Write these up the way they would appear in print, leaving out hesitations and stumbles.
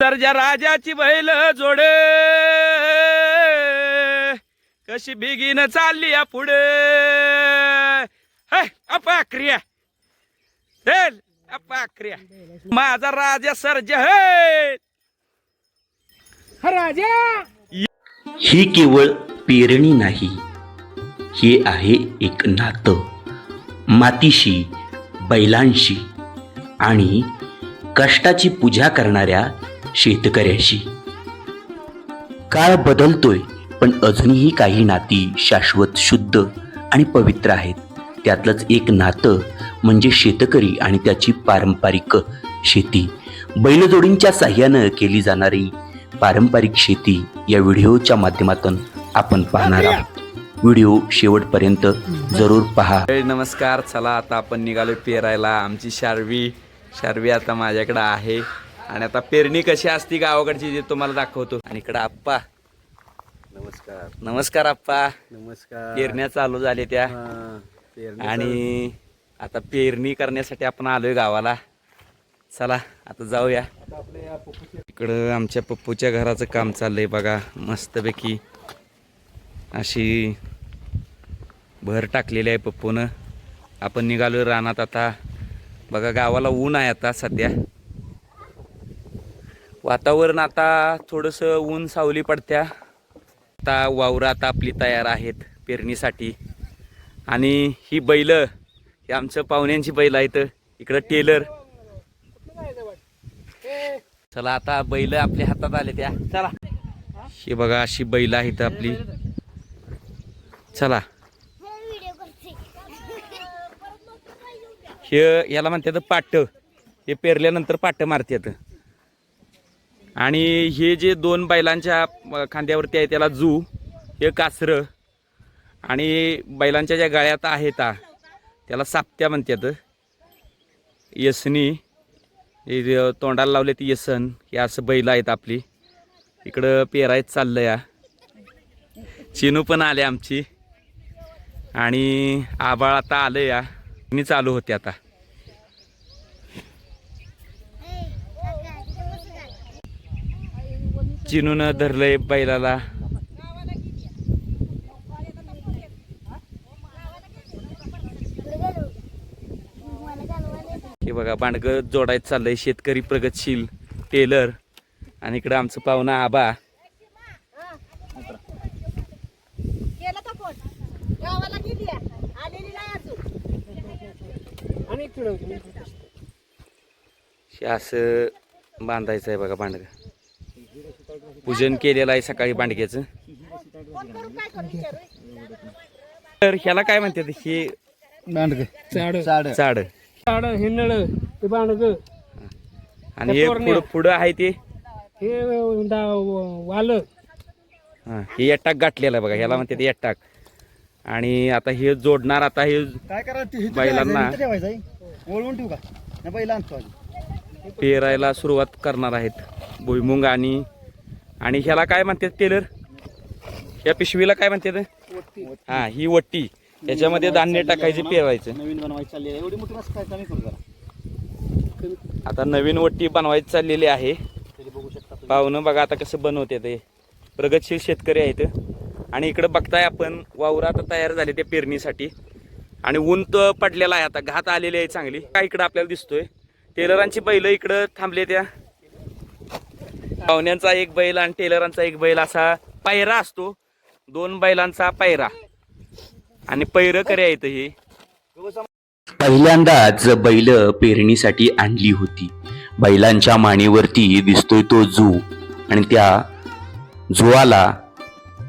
सरजा राजाची बैल जोड कशी बिगीन चालली या पुढे अपाक्रिया चल अपाक्रिया माझा राजा सरजा हे राजा। ही केवळ पेरणी नाही, हे आहे एक नातं मातीशी, बैलांशी आणि कष्टाची पूजा करणाऱ्या शेतकऱ्याशी। काळ बदलतोय, पण अजूनही काही नाती शाश्वत, शुद्ध आणि पवित्र आहेत। त्यातलंच एक नातं म्हणजे शेतकरी आणि त्याची पारंपरिक शेती। बैलजोडींच्या साह्यानं केली जाणारी पारंपरिक शेती या व्हिडिओच्या माध्यमातून आपण पाहणार आहोत। व्हिडिओ शेवटपर्यंत जरूर पहा। नमस्कार, चला आता आपण निघालो पेरायला। आमची शार्वी आता माझ्याकडे आहे आणि आता पेरणी कशी असती गावाकडची ते तुम्हाला दाखवतो। आणि इकडे आप्पा, नमस्कार। नमस्कार आप्पा। नमस्कार। पेरण्या चालू झाल्या त्या आणि आता पेरणी करण्यासाठी आपण आलोय गावाला। चला आता जाऊया। इकडं आमच्या पप्पूच्या घराचं काम चाललंय बघा, मस्तपैकी अशी भर टाकलेली आहे पप्पूनं। आपण निघालोय रानात आता बघा। गावाला ऊन आहे आता सध्या, वातावरण आता थोडंसं ऊन सावली पडत्या। आता वावरं आता आपली तयार आहेत पेरणीसाठी। आणि ही बैल ही आमच्या पाहुण्यांची बैल आहेत। इकडं टेलर, चला आता बैल आपल्या हातात आले त्या। चला हे बघा अशी बैल आहेत आपली। चला हे याला म्हणतात पाट, हे पेरल्यानंतर पाट मारतात। आणि हे जे दोन बैलांच्या खांद्यावरती आहे त्याला जू, हे कासरं, आणि बैलांच्या ज्या गळ्यात आहेत त्याला साप्त्या म्हणतात। यसनी हे तोंडाला लावले ती यसन, हे असं बैल आहेत आपली। इकडं पेरायच चाललं या। चिनू पण आले आमची आणि आबाळ आता आलं या, मी चालू होते आता। चिनून धरलंय बैलाला। हे बघा बांडगं जोडायचं चाललंय शेतकरी प्रगतशील टेलर। आणि इकडं आमचं पाहुणा आबा। हे असं बांधायचं आहे बघा बांडगं। पूजन केलेलं आहे सकाळी बांडग्याचं। तर ह्याला काय म्हणतात? हे बांडग चाड चाड हिंडळ ते बांडग। आणि हे पुढं आहे ते हे वाल, हे एकटाक गाठलेलं आहे बघा, ह्याला म्हणतात एकटाक। आणि आता हे जोडणार, आता हे काय करायचं बैलांना वळवून ठेवू का बैल आणतो पेरायला सुरुवात करणार आहेत भुईमुंग। आणि ह्याला काय म्हणतात टेलर? या पिशवीला काय म्हणतात? हा ही वट्टी, याच्यामध्ये धान्य टाकायचे, पेरायचं। नवीन बनवायची चालली आहे, एवढी मोठी मस्त काय कमी करू जरा। आता नवीन वट्टी बनवायची चाललेली आहे। बघू शकता पाहुणं बघा आता कसं बनवते ते, प्रगतशील शेतकरी आहेत। आणि इकडं बघताय आपण वावर आता तयार झाले ते पेरणीसाठी। आणि ऊन तर पडलेला आहे, आता घात आलेली आहे चांगली। काय इकडं आपल्याला दिसतोय टेलरांची बैल इकडं थांबले त्या। पाहुण्यांचा एक बैल आणि टेलरांचा एक बैल असा पायरा असतो, दोन बैलांचा पायरा। आणि पैरकरी आहेत ही। पहिल्यांदाच बैल पेरणीसाठी आणली होती। बैलांच्या मानेवरती दिसतोय तो जू, आणि त्या जुवाला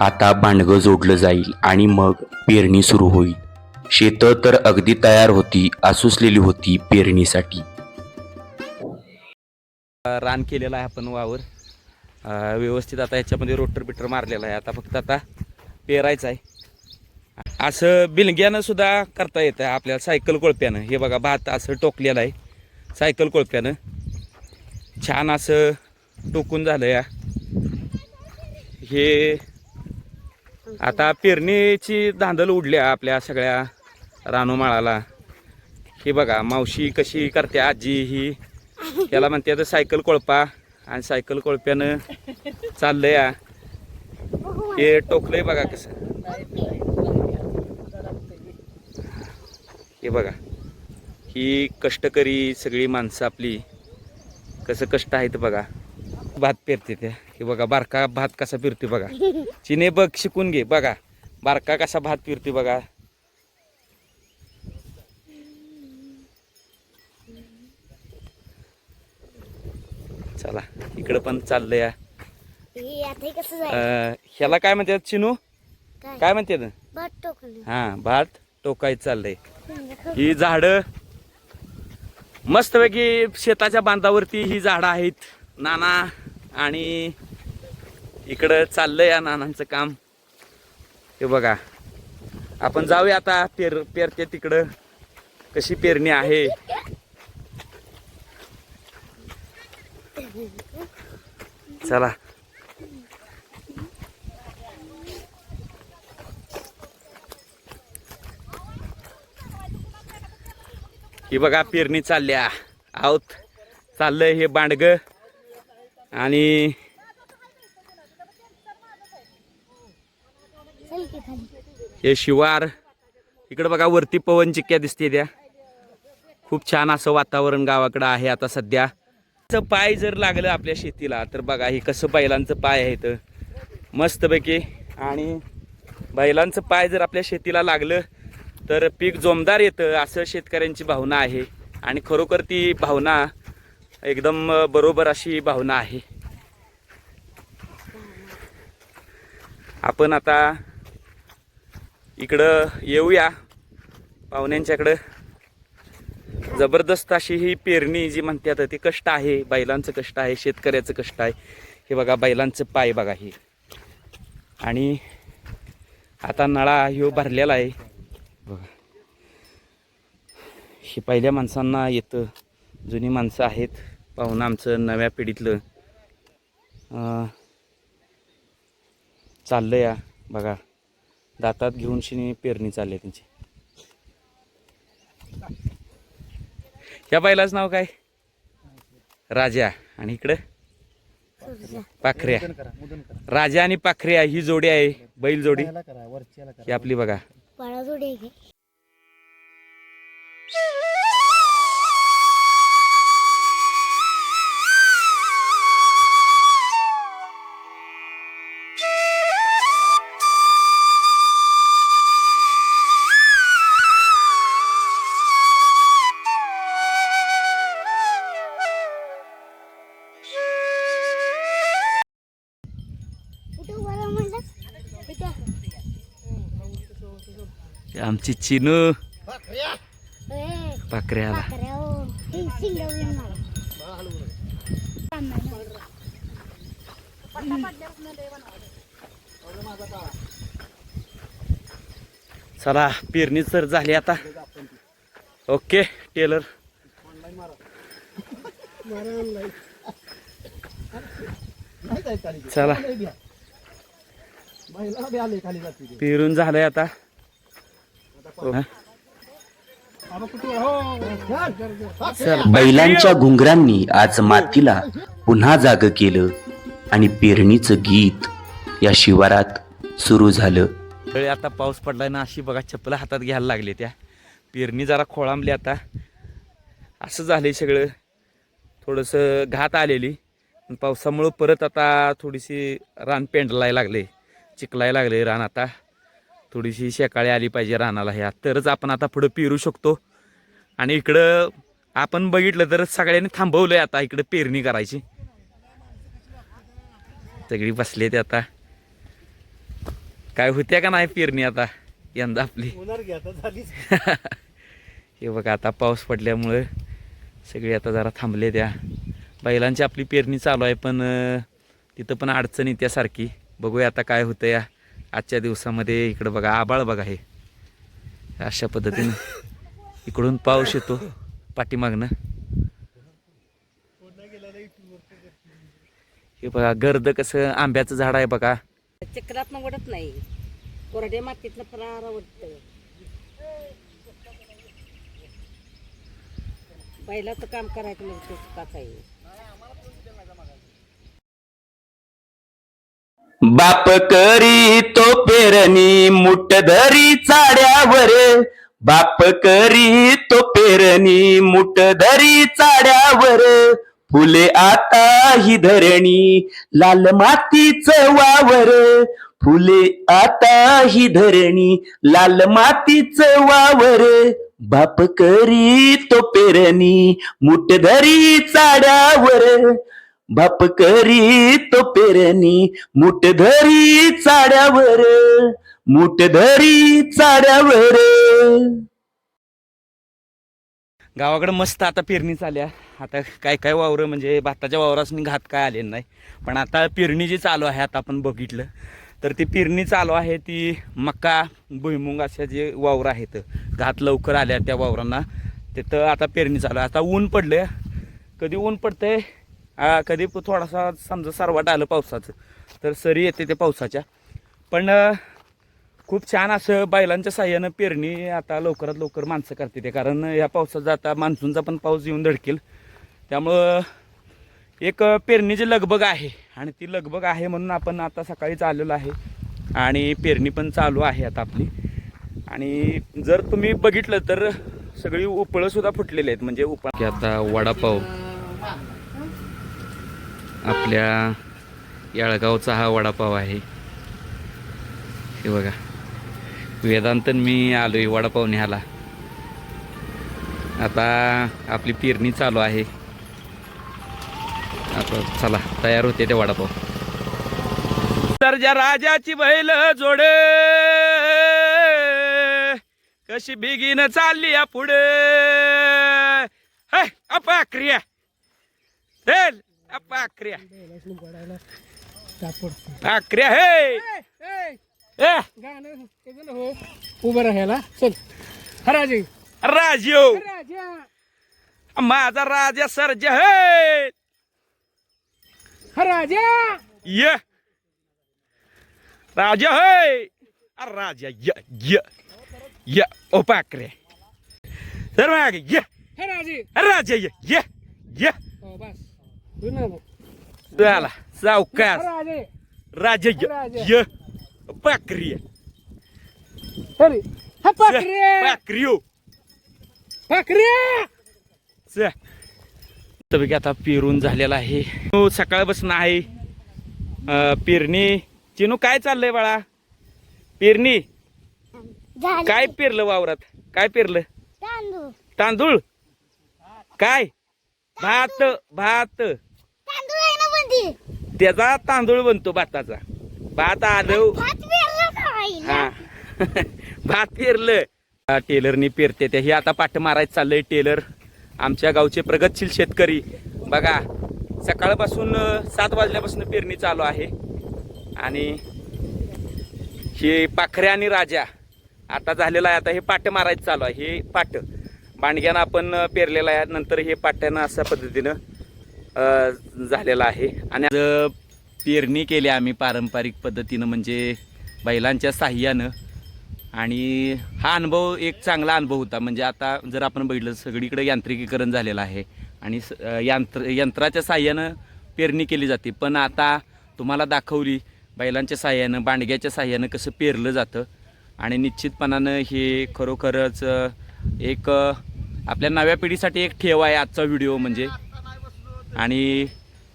आता बांडगं जोडलं जाईल आणि मग पेरणी सुरू होईल। शेत तर अगदी तयार होती, आसुसलेली होती पेरणीसाठी। रान केलेला आहे आपण वावर व्यवस्थित। आता याच्यामध्ये रोटर बिटर मारलेला आहे, आता फक्त आता पेरायचं आहे। असं बिलग्यानं सुद्धा करता येतं आपल्याला, सायकल कोळप्यानं। हे बघा भात असं टोकलेलं आहे सायकल कोळप्यानं, छान असं टोकून झालं या। हे आता पेरणीची धांदल उडल्या आपल्या सगळ्या रानोमाळाला। हे बघा मावशी कशी करते, आजी ही त्याला म्हणते सायकल कोळपा आणि सायकल कोळप्यानं चाललंय या. हे टोकलंय बघा कसं. हे बघा ही कष्टकरी सगळी माणसं आपली कसं कष्ट आहेत बघा. भात पेरते त्या. हे बघा बारका भात कसा पेरते बघा. चिने बघ शिकून घे बघा बारका कसा भात पेरते बघा. चला इकडं पण चाललंय या. ह्याला काय म्हणतात चिनू काय म्हणतात. हा भात टोकायचं चाललंय. ही झाडं मस्तपैकी शेताच्या बांधावरती ही झाडं आहेत नाना. आणि इकडं चाललंय या नानांचं काम. हे बघा आपण जाऊया आता पेरते तिकडं कशी पेरणी आहे. चला ही बघा पेरणी चालल्या आहोत. चाललंय हे बांडग आणि हे शिवार. इकडे बघा वरती पवन चिक्क्या दिसते त्या. खूप छान असं वातावरण गावाकडं आहे आता सध्या. पाय जर लागलं आपल्या शेतीला तर बघा ही कसं बैलांचं पाय आहे तर मस्तपैकी. आणि बैलांचं पाय जर आपल्या शेतीला लागलं तर पीक जोमदार येतं असं शेतकऱ्यांची भावना आहे. आणि खरोखर ती भावना एकदम बरोबर अशी भावना आहे. आपण आता इकडं येऊया पाहुण्यांच्याकडं. जबरदस्त अशी ही पेरणी जी म्हणतात ती कष्ट आहे. बैलांचं कष्ट आहे शेतकऱ्याचं कष्ट आहे. हे बघा बैलांचं पाय बघा हे. आणि आता नळा ह्यो भरलेला आहे बघा. हे पहिल्या माणसांना येतं. जुनी माणसं आहेत पाहुणं आमचं नव्या पिढीतलं चाललं या बघा. दातात घेऊन शिनी पेरणी चालली त्यांची. या बैलाचं नाव काय राजा आणि इकडं पाखऱ्या. राजा आणि पाखऱ्या ही जोडी आहे बैल जोडी ही आपली बघा. आमची चिनू पाखऱ्याला. चला पेरणी तर झाली आता. ओके टेलर. चला पेरून झालंय आता. बैलांच्या घुंगरांनी आज मातीला पुन्हा जाग केलं आणि पेरणीचं गीत या शिवारात सुरू झालं. आता पाऊस पडलाय ना अशी बघा चप्पल हातात घ्यायला लागले त्या. पेरणी जरा खोळांबली आता. असं झालंय सगळं. थोडंसं घात आलेली पावसामुळं परत आता थोडीशी रान पेंडलायला लागले चिखलायला लागले रान. आता थोडीशी शेकाळी आली पाहिजे रानाला ह्या तरच आपण आता पुढं पेरू शकतो. आणि इकडं आपण बघितलं तर सगळ्यांनी थांबवलंय आता इकडं पेरणी करायची. सगळी बसले ते आता. काय होत्या का नाही पेरणी आता यंदा आपली. हे बघा आता पाऊस पडल्यामुळं सगळी आता जरा थांबले त्या. बैलांची आपली पेरणी चालू आहे पण तिथं पण अडचण त्यासारखी. बघूया आता काय होतं या आजच्या दिवसामध्ये. इकडं बघा आबाळ बघा हे अशा पद्धतीनं. इकडून पाऊस येतो पाठीमागनं. हे बघा गर्द कसं आंब्याचं झाड आहे बघा. चिखलातनं वडत नाही कोरड्या मातीतनं फरार वडतं. बैलाचं काम करायचं म्हणजे ते सुखाचं आहे. बाप करी तो पेरणी मुठ धरी चाड्यावर, बाप करी तो पेरणी मुठ धरी चाड्यावर, फुले आता ही धरणी लाल मातीच वावर, फुले आता ही धरणी लाल मातीच वावर, बाप करी तो पेरणी मुठ धरी चाड्यावर, बाप करी तो पेरणी मुठ धरी चाड्यावर, मुठ धरी चाड्यावर. गावाकडे मस्त आता पेरणी चालल्या. आता काय काय वावरं म्हणजे भाताच्या वावरासनी घात काय आलेलं नाही, पण आता पेरणी जी चालू आहे आता आपण बघितलं तर ती पेरणी चालू आहे. ती मका भुईमुंग अशा जे वावरं आहेत घात लवकर आल्या त्या वावरांना, तिथं आता पेरणी चालू आहे. आता ऊन पडलं, कधी ऊन पडतंय कधी थोडासा समजा सरवाट आलं पावसाचं तर सरी येते ते पावसाच्या. पण खूप छान असं बैलांच्या साह्यानं पेरणी आता लवकरात लवकर माणसं करते ते, कारण या पावसाचा आता मान्सूनचा पण पाऊस येऊन धडकेल, त्यामुळं एक पेरणीची लगबग आहे. आणि ती लगबग आहे म्हणून आपण आता सकाळीच आलेलो आहे आणि पेरणी पण चालू आहे आता आपली. आणि जर तुम्ही बघितलं तर सगळी उपळंसुद्धा फुटलेली आहेत, म्हणजे आता वडापाव आपल्या याळगावचा हा वडापाव आहे. हे बघा, वेदांतन मी आलोय वडापाव न्यायला. आता आपली पेरणी चालू आहे, आता चला तयार होते ते वडापाव. सरजा राजाची बैल जोड कशी बिगीन चालली या पुढे, अपाक्रिया अपाक्रिया अक्रिया हे उभं राहायला चल. हराजी राजो माझा राजा सरजा हे हराजा ये राजा हे राजा य य ओपाक्रे सर मागे ये हराजी राजा ये ये हो बस तू ना झाला सावकाश हराजी राजा य पाक्रिय हरी हा पाखरे पाक्रियो पाखरे. तरी आता पेरून झालेला आहे. सकाळपासून आहे पेरणी. चिनू काय चाललंय बाळा? पेरणी काय पेरलं वावरात? काय पेरलं? तांदूळ. काय? भात. भात त्याचा तांदूळ बनतो भाताचा. भात आलं हा भात पेरलं. टेलरनी पेरते ते. हे आता पाठ मारायचं चाललंय टेलर. आमच्या गावचे प्रगतशील शेतकरी बघा, सकाळपासून 7 वाजल्यापासून पेरणी चालू आहे. आणि हे पाखऱ्या आणि राजा आता झालेला आहे. आता हे पाट मारायचं चालू आहे. हे पाट बांडग्यानं आपण पेरलेलं आहे. नंतर हे पाट्यानं अशा पद्धतीनं झालेलं आहे. आणि पेरणी केली आम्ही पारंपरिक पद्धतीनं, म्हणजे बैलांच्या साह्यानं. आणि हा अनुभव एक चांगला अनुभव होता. म्हणजे आता जर आपण बघितलं सगळीकडे यांत्रिकीकरण झालेलं आहे आणि यंत्राच्या साह्यानं पेरणी केली जाते. पण आता तुम्हाला दाखवली बैलांच्या साह्यानं, बांडग्याच्या साह्यानं कसं पेरलं जातं. आणि निश्चितपणानं हे खरोखरच एक आपल्या नव्या पिढीसाठी एक ठेवा आहे आजचा व्हिडिओ म्हणजे. आणि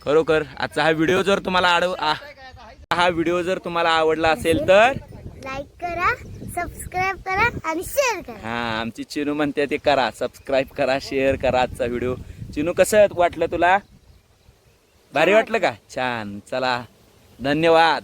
खरोखर आजचा हा व्हिडिओ जर तुम्हाला आवडला असेल तर लाईक करा, सबस्क्राईब करा आणि शेअर करा. हा, आमची चिनू म्हणते ते करा, सबस्क्राईब करा, शेअर करा आजचा व्हिडिओ. चिनू कसं वाटलं तुला? भारी वाटलं का? छान. चला, धन्यवाद.